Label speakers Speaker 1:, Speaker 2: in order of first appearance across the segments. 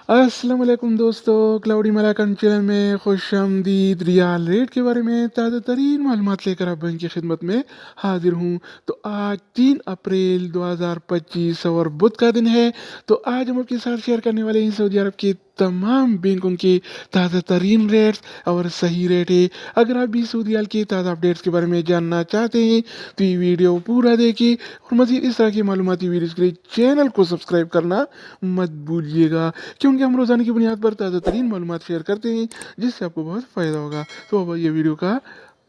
Speaker 1: अस्सलाम वालेकुम दोस्तों, क्लाउडी मलाकन चैनल में खुश आमदीद। रियाल रेट के बारे में ताज़ा तरीन मालूमात लेकर आप बैंक की खिदमत में हाजिर हूँ। तो आज 3 अप्रैल 2025 और बुध का दिन है। तो आज हम आपके साथ शेयर करने वाले हैं सऊदी अरब के तमाम बैंकों के ताज़ा तरीन रेट्स और सही रेट है। अगर आप भी सऊदी अरब के ताज़ा अपडेट्स के बारे में जानना चाहते हैं तो ये वीडियो पूरा देखिए और मज़ीद इस तरह की मालूमाती वीडियोज़ के लिए चैनल को सब्सक्राइब करना मत भूलिएगा, क्योंकि हम रोज़ाना की बुनियाद पर ताज़ा तरीन मालूमात शेयर करते हैं जिससे आपको बहुत फ़ायदा होगा। तो अब ये वीडियो का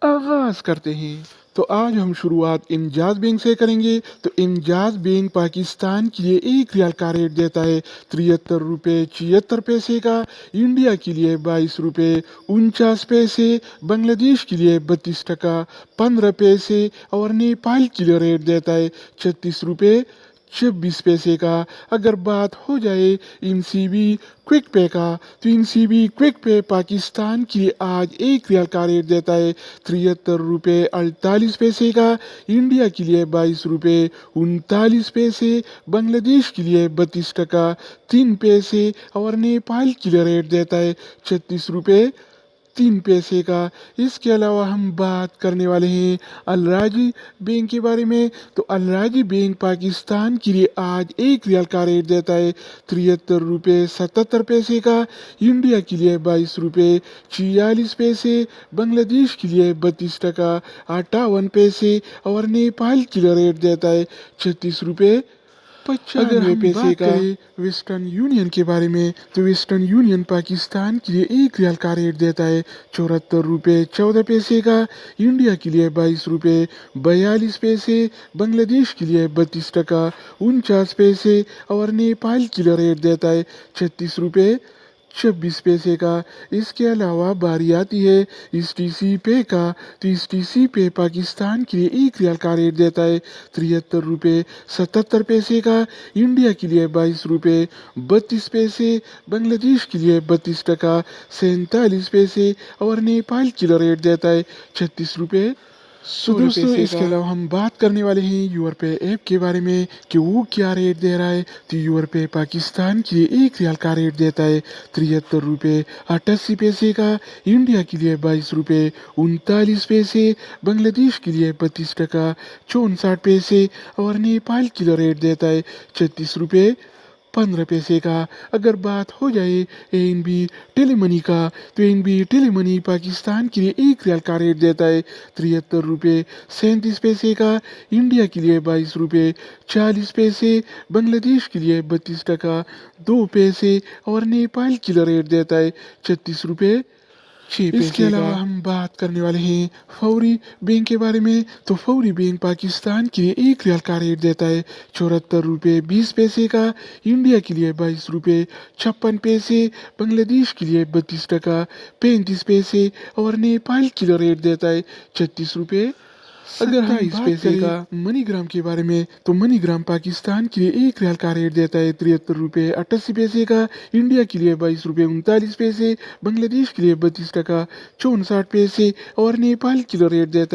Speaker 1: आगाज़ करते हैं। तो आज हम शुरुआत इंजाज बैंक से करेंगे। तो इंजाज बैंक पाकिस्तान के लिए 1 रियाल का रेट देता है 73 रुपये 76 पैसे का, इंडिया के लिए 22 रुपये 49 पैसे, बांग्लादेश के लिए 32 टका 15 पैसे और नेपाल के लिए रेट देता है 36 रुपये 26 पैसे का। अगर बात हो जाए इनसीबी क्विक पे का, तो इनसीबी क्विक पे पाकिस्तान के लिए आज 1 रियाल का रेट देता है 73 रुपये 48 पैसे का, इंडिया के लिए 22 रुपये 39 पैसे, बांग्लादेश के लिए 32 टका 3 पैसे और नेपाल के लिए रेट देता है 36 रुपये 3 पैसे का। इसके अलावा हम बात करने वाले हैं अलराजी बैंक के बारे में। तो अलराजी बैंक पाकिस्तान के लिए आज 1 रियाल का रेट देता है 73 रुपये 77 पैसे का, इंडिया के लिए 22 रुपये 46 पैसे, बांग्लादेश के लिए 32 टका 58 पैसे और नेपाल के लिए रेट देता है 36 रुपये 95 पैसे का। वेस्टर्न यूनियन के बारे में, तो वेस्टर्न यूनियन पाकिस्तान के लिए 1 रियाल का रेट देता है 74 रुपये 14 पैसे का, इंडिया के लिए 22 रुपये 42 पैसे, बांग्लादेश के लिए 32 टका 49 पैसे और नेपाल के लिए रेट देता है 36 रुपये 26 पैसे का। इसके अलावा बारी आती है STC पे का। तो STC पे पाकिस्तान के लिए 1 रियाल का रेट देता है 73 रुपये 77 पैसे का, इंडिया के लिए 22 रुपये 32 पैसे, बांग्लादेश के लिए 32 टका 47 पैसे और नेपाल के लिए रेट देता है 36 रुपये 16 पैसे। इसके अलावा हम बात करने वाले हैं यूरपे ऐप के बारे में कि वो क्या रेट दे रहा है। तो यूरपे पाकिस्तान के लिए 1 रियाल का रेट देता है 73 रुपये 88 पैसे का, इंडिया के लिए 22 रुपये 39 पैसे, बांग्लादेश के लिए 32 टका 64 पैसे और नेपाल के लिए रेट देता है 36 रुपये 15 पैसे का। अगर बात हो जाए ANB टेलीमनी का, तो ANB टेलीमनी पाकिस्तान के लिए 1 रियाल का रेट देता है 73 रुपये 37 पैसे का, इंडिया के लिए 22 रुपये 40 पैसे, बांग्लादेश के लिए 32 टका 2 पैसे और नेपाल के लिए रेट देता है 36 रुपये 6 पैसे। इसके अलावा हम बात करने वाले हैं फौरी बैंक के बारे में। तो फौरी बैंक पाकिस्तान के लिए 1 रियाल का रेट देता है 74 रुपये 20 पैसे का, इंडिया के लिए 22 रुपये 56 पैसे, बांग्लादेश के लिए 32 टका 35 पैसे और नेपाल के लिए रेट देता है 36 रुपये 27 पैसे का। मनीग्राम के बारे में, तो मनीग्राम पाकिस्तान के लिए 1 रियाल का रेट देता है 73 रुपये 88 पैसे का, इंडिया के लिए 22 रुपये 39 पैसे, बांग्लादेश के लिए 32 टका 64 पैसे और नेपाल के लिए रेट देता है